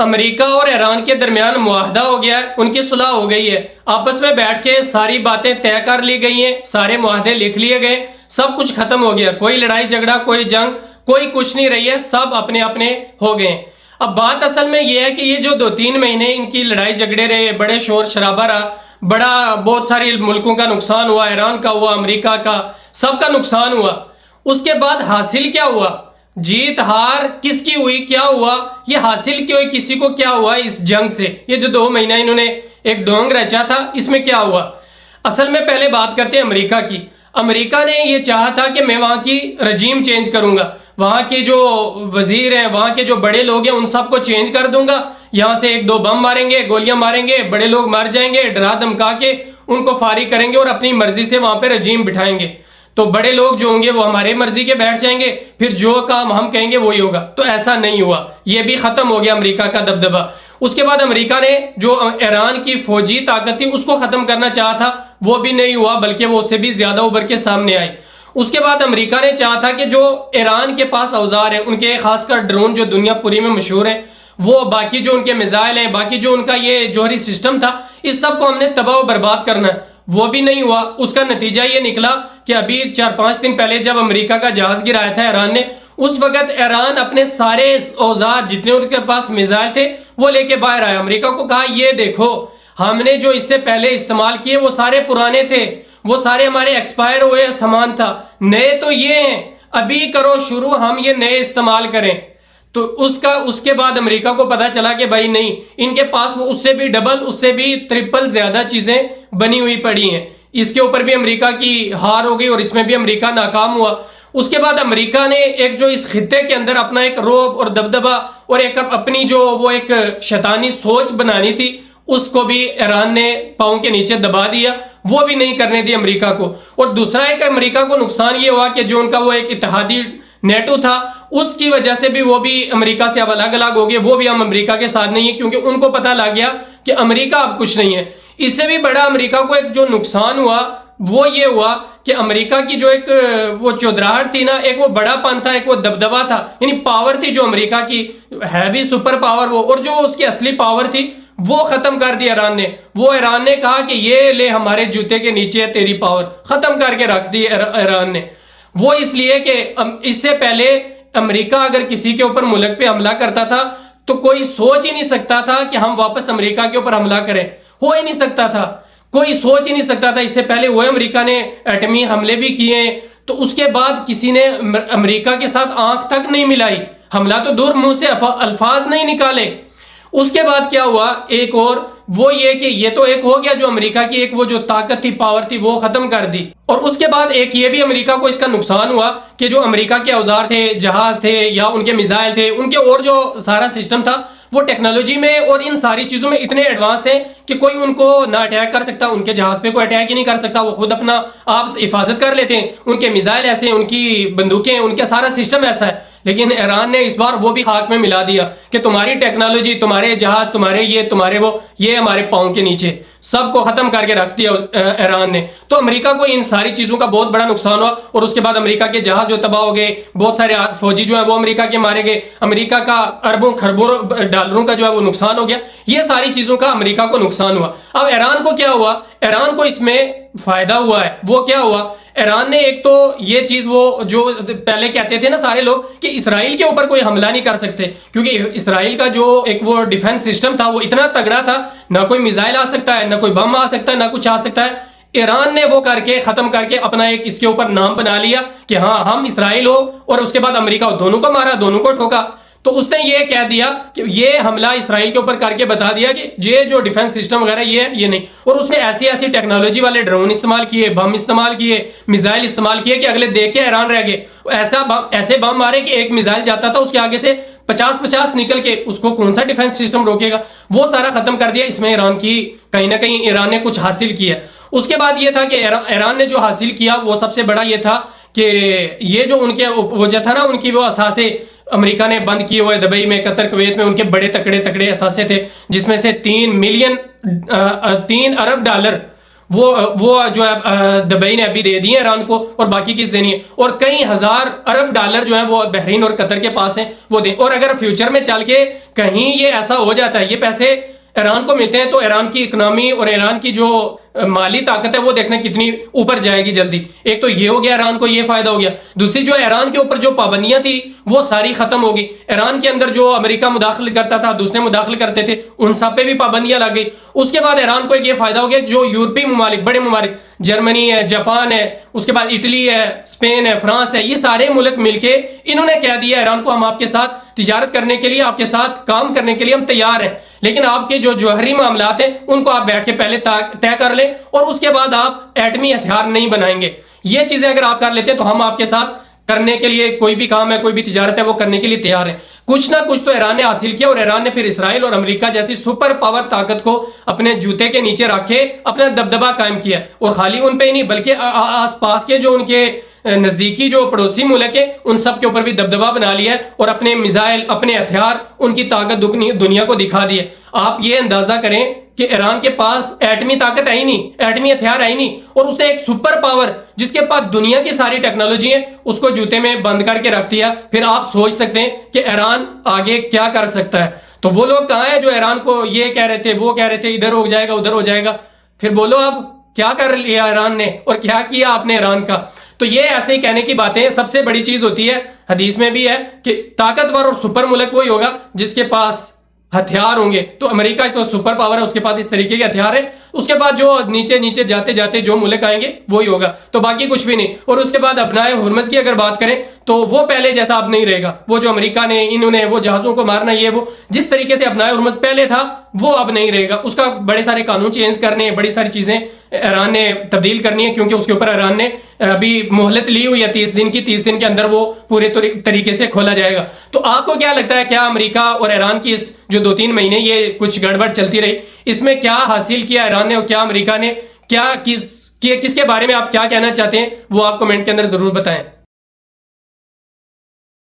America और Iran के दरमियान मुआहदा हो गया है, उनकी सुलह हो गई है। आपस में बैठ के सारी बातें तय कर ली गई हैं, सारे मुआहदे लिख लिए गए, सब कुछ खत्म हो गया। कोई लड़ाई झगड़ा, कोई जंग, कोई कुछ नहीं रही है, सब अपने अपने हो गए। अब बात असल में यह है कि ये जो 2-3 महीने इनकी लड़ाई झगड़े रहे, बड़े शोर शराबा रहा, बड़ा बहुत सारे मुल्कों का नुकसान हुआ, ईरान का हुआ, अमेरिका का, सबका नुकसान हुआ। उसके बाद हासिल क्या हुआ? जीत हार किसकी हुई, क्या हुआ, ये हासिल क्यों, किसी को क्या हुआ इस जंग से? ये जो 2 महीना इन्होंने एक ढोंग रचा था, इसमें क्या हुआ? असल में पहले बात करते हैं अमेरिका की। अमेरिका ने ये चाहा था कि मैं वहां की रजीम चेंज करूंगा, वहां के जो वजीर हैं, वहां के जो बड़े लोग हैं, उन सबको चेंज कर दूंगा। यहां से 1-2 बम मारेंगे, गोलियां मारेंगे, बड़े लोग मर जाएंगे, डरा धमका के उनको फारिग करेंगे और अपनी मर्जी से वहां पे रजीम बिठाएंगे। तो बड़े लोग जो होंगे वो हमारे मर्जी के बैठ जाएंगे, फिर जो काम हम कहेंगे वही होगा। तो ऐसा नहीं हुआ, ये भी खत्म हो गया अमेरिका का दबदबा। उसके बाद अमेरिका ने जो ईरान की फौजी ताकत थी उसको खत्म करना चाहा था, वो भी नहीं हुआ, बल्कि वो उससे भी ज्यादा उभर के सामने आई। उसके बाद अमेरिका ने चाहा था कि जो ईरान के पास औजार है, उनके खासकर ड्रोन जो दुनिया पूरी में मशहूर है, वो बाकी जो उनके मिसाइल हैं, बाकी जो उनका ये जौहरी सिस्टम था, इस सब को हमने तबाह और बर्बाद करना है। वो भी नहीं हुआ। उसका नतीजा ये निकला कि अभी 4-5 दिन पहले जब अमेरिका का जहाज गिराया था ईरान ने, उस वक्त ईरान अपने सारे औजार जितने उनके पास मिसाइल थे वो लेके बाहर आया। अमेरिका को कहा ये देखो, हमने जो इससे पहले इस्तेमाल किए वो सारे पुराने थे, वो सारे हमारे एक्सपायर हुए सामान था, नए तो ये हैं, अभी करो शुरू, हम ये नए इस्तेमाल करें। तो उसके बाद अमेरिका को पता चला कि भाई नहीं, इनके पास वो उससे भी डबल, उससे भी ट्रिपल ज्यादा चीजें बनी हुई पड़ी हैं। इसके ऊपर भी अमेरिका की हार हो गई और इसमें भी अमेरिका नाकाम हुआ। उसके बाद अमेरिका ने एक जो इस खित्ते के अंदर अपना एक रोब और दबदबा और एक अपनी जो वो एक शैतानी सोच बनानी थी, उसको भी ईरान ने पांव के नीचे दबा दिया, वो भी नहीं करने दी अमेरिका को। और दूसरा एक अमेरिका को नुकसान ये हुआ कि जो उनका वो एक इत्तेहादी नेटो था, उसकी वजह से भी वो भी अमेरिका से अब अलग अलग हो गए, वो भी हम अमेरिका के साथ नहीं है, क्योंकि उनको पता लग गया कि अमेरिका अब कुछ नहीं है। इससे भी बड़ा अमेरिका को एक जो नुकसान हुआ वो ये हुआ कि अमेरिका की जो एक वो चौधराहट थी ना, एक वो बड़ापन था, एक वो दबदबा था, यानी पावर थी जो अमेरिका की, है भी सुपर पावर वो, और जो उसकी असली पावर थी वो खत्म कर दी ईरान ने। वो ईरान ने कहा कि ये ले हमारे जूते के नीचे है तेरी पावर, खत्म करके रख दी ईरान ने। वो इसलिए कि इससे पहले अमेरिका अगर किसी के ऊपर मुल्क पे हमला करता था तो कोई सोच ही नहीं सकता था कि हम वापस अमेरिका के ऊपर हमला करें, हो ही नहीं सकता था, कोई सोच ही नहीं सकता था। इससे पहले वो अमेरिका ने एटमी हमले भी किए, तो उसके बाद किसी ने अमेरिका के साथ आंख तक नहीं मिलाई, हमला तो दूर, मुंह से अल्फाज नहीं निकाले। उसके बाद क्या हुआ, एक और वो ये कि ये तो एक हो गया जो अमेरिका की एक वो जो ताकत थी, पावर थी, वो खत्म कर दी। और उसके बाद एक ये भी अमेरिका को इसका नुकसान हुआ कि जो अमेरिका के औजार थे, जहाज थे या उनके मिसाइल थे, उनके और जो सारा सिस्टम था वो टेक्नोलॉजी में और इन सारी चीजों में इतने एडवांस हैं कि कोई उनको ना अटैक कर सकता, उनके जहाज पे कोई अटैक ही नहीं कर सकता, वो खुद अपना आप हिफाजत कर लेते हैं। उनके मिसाइल ऐसे हैं, उनकी बंदूकें, उनका सारा सिस्टम ऐसा है। लेकिन ईरान ने इस बार वो भी खाक में मिला दिया कि तुम्हारी टेक्नोलॉजी, तुम्हारे जहाज, तुम्हारे ये, तुम्हारे वो, ये हमारे पांव के नीचे, सबको खत्म करके रख दिया ईरान ने। तो अमेरिका को इन सारी चीजों का बहुत बड़ा नुकसान हुआ। और उसके बाद अमेरिका के जहाज जो तबाह हो गए, बहुत सारे फौजी जो है वो अमेरिका के मारे गए, अमेरिका का अरबों खरबों डॉलरों का जो है वो नुकसान हो गया। ये सारी चीजों का अमेरिका को नुकसान हुआ। अब ईरान को क्या हुआ, ईरान को इसमें फायदा हुआ है। वो क्या हुआ, ईरान ने एक तो ये चीज, वो जो पहले कहते थे ना सारे लोग कि इसराइल के ऊपर कोई हमला नहीं कर सकते, क्योंकि इसराइल का जो एक वो डिफेंस सिस्टम था वो इतना तगड़ा था, ना कोई मिसाइल आ सकता है, ना कोई बम आ सकता है, ना कुछ आ सकता है। ईरान ने वो करके खत्म करके अपना एक इसके ऊपर नाम बना लिया कि हाँ हम इसराइल हो, और उसके बाद अमेरिका हो, दोनों को मारा, दोनों को ठोका। तो उसने ये कह दिया कि ये हमला इसराइल के ऊपर करके बता दिया कि ये जो डिफेंस सिस्टम वगैरह ये नहीं। और उसने ऐसी ऐसी टेक्नोलॉजी वाले ड्रोन इस्तेमाल किए, बम इस्तेमाल किए, मिसाइल इस्तेमाल किए कि अगले देख के हैरान रह गए। ऐसे बम मारे कि एक मिसाइल जाता था उसके आगे से 50-50 निकल के, उसको कौन सा डिफेंस सिस्टम रोकेगा। वो सारा खत्म कर दिया। इसमें ईरान की कहीं ना कहीं ईरान ने कुछ हासिल किया। उसके बाद ये था कि ईरान ने जो हासिल किया वो सबसे बड़ा ये था कि ये जो उनके वजह था ना, उनकी वो असासे अमेरिका ने बंद किए हुए दुबई में, कतर, कुवैत में, उनके बड़े तकड़े तकड़े असासे थे, जिसमें से 3 अरब डॉलर वो जो है दुबई ने अभी दे दी है ईरान को, और बाकी किस देनी है। और कई हजार अरब डॉलर जो है वो बहरीन और कतर के पास है, वो दे। और अगर फ्यूचर में चल के कहीं ये ऐसा हो जाता है, ये पैसे ईरान को मिलते हैं, तो ईरान की इकोनॉमी और ईरान की जो माली ताकत है वो देखना कितनी ऊपर जाएगी जल्दी। एक तो ये हो गया, ईरान को ये फायदा हो गया। दूसरी जो ईरान के ऊपर जो पाबंदियां थी वो सारी खत्म होगी। ईरान के अंदर जो अमेरिका मुदाखिल करता था, दूसरे मुदाखिल करते थे, उन सब पे भी पाबंदियां लग गई। उसके बाद ईरान को एक ये फायदा हो गया, जो यूरोपीय ममालिक, बड़े ममालिक, जर्मनी है, जापान है, उसके बाद इटली है, स्पेन है, फ्रांस है, ये सारे मुल्क मिलके इन्होंने कह दिया ईरान को, हम आपके साथ तिजारत करने के लिए, आपके साथ काम करने के लिए हम तैयार हैं, लेकिन आपके जो जौहरी मामलात हैं उनको आप बैठ के पहले तय कर लें, और उसके बाद आप एटमी हथियार नहीं बनाएंगे। ये चीजें अगर आप कर लेते हैं तो हम आपके साथ करने के लिए, कोई भी काम है, कोई भी तिजारत है, वो करने के लिए तैयार है। कुछ ना कुछ तो ईरान ने हासिल किया, और ईरान ने फिर इसराइल और अमेरिका जैसी सुपर पावर ताकत को अपने जूते के नीचे रख के अपना दबदबा कायम किया। और खाली उन पे ही नहीं, बल्कि आसपास के जो उनके नजदीकी जो पड़ोसी मुल्क है उन सब के ऊपर भी दबदबा बना लिया है, और अपने मिसाइल, अपने हथियार, उनकी ताकत दुनिया को दिखा दी है। आप ये अंदाजा करें कि ईरान के पास एटमी ताकत है ही नहीं, एटमी हथियार है ही नहीं, और उसने एक सुपर पावर जिसके पास दुनिया की सारी टेक्नोलॉजी है उसको जूते में बंद करके रख दिया। फिर आप सोच सकते हैं कि ईरान आगे क्या कर सकता है। तो वो लोग कहाँ हैं जो ईरान को ये कह रहे थे, वो कह रहे थे इधर हो जाएगा, उधर हो जाएगा। फिर बोलो अब क्या कर लिया ईरान ने, और क्या किया आपने ईरान का। तो ये ऐसे ही कहने की बातें। सबसे बड़ी चीज होती है, हदीस में भी है कि ताकतवर और सुपर मुल्क वही होगा जिसके पास हथियार होंगे। तो अमेरिका इस वक्त सुपर पावर है, उसके पास इस तरीके के हथियार है। उसके बाद जो नीचे नीचे जाते जाते जो मुल्क आएंगे वही होगा, तो बाकी कुछ भी नहीं। और उसके बाद अपनाए हुर्मस की अगर बात करें तो वो पहले जैसा अब नहीं रहेगा। वो जो अमेरिका ने, इन्होंने वो जहाजों को मारना, ये वो जिस तरीके से अपनाए हुर्मस पहले था वो अब नहीं रहेगा। उसका बड़े सारे कानून चेंज करने हैं, बड़ी सारी चीजें ईरान ने तब्दील करनी है, क्योंकि उसके ऊपर ईरान ने अभी मोहलत ली हुई है 30 दिन की। 30 दिन के अंदर वो पूरे तरीके से खोला जाएगा। तो आपको क्या लगता है, क्या अमेरिका और ईरान की इस जो 2-3 महीने ये कुछ गड़बड़ चलती रही, इसमें क्या हासिल किया ईरान ने और क्या अमेरिका ने, क्या किसके बारे में आप क्या कहना चाहते हैं वो आप कमेंट के अंदर जरूर बताएं।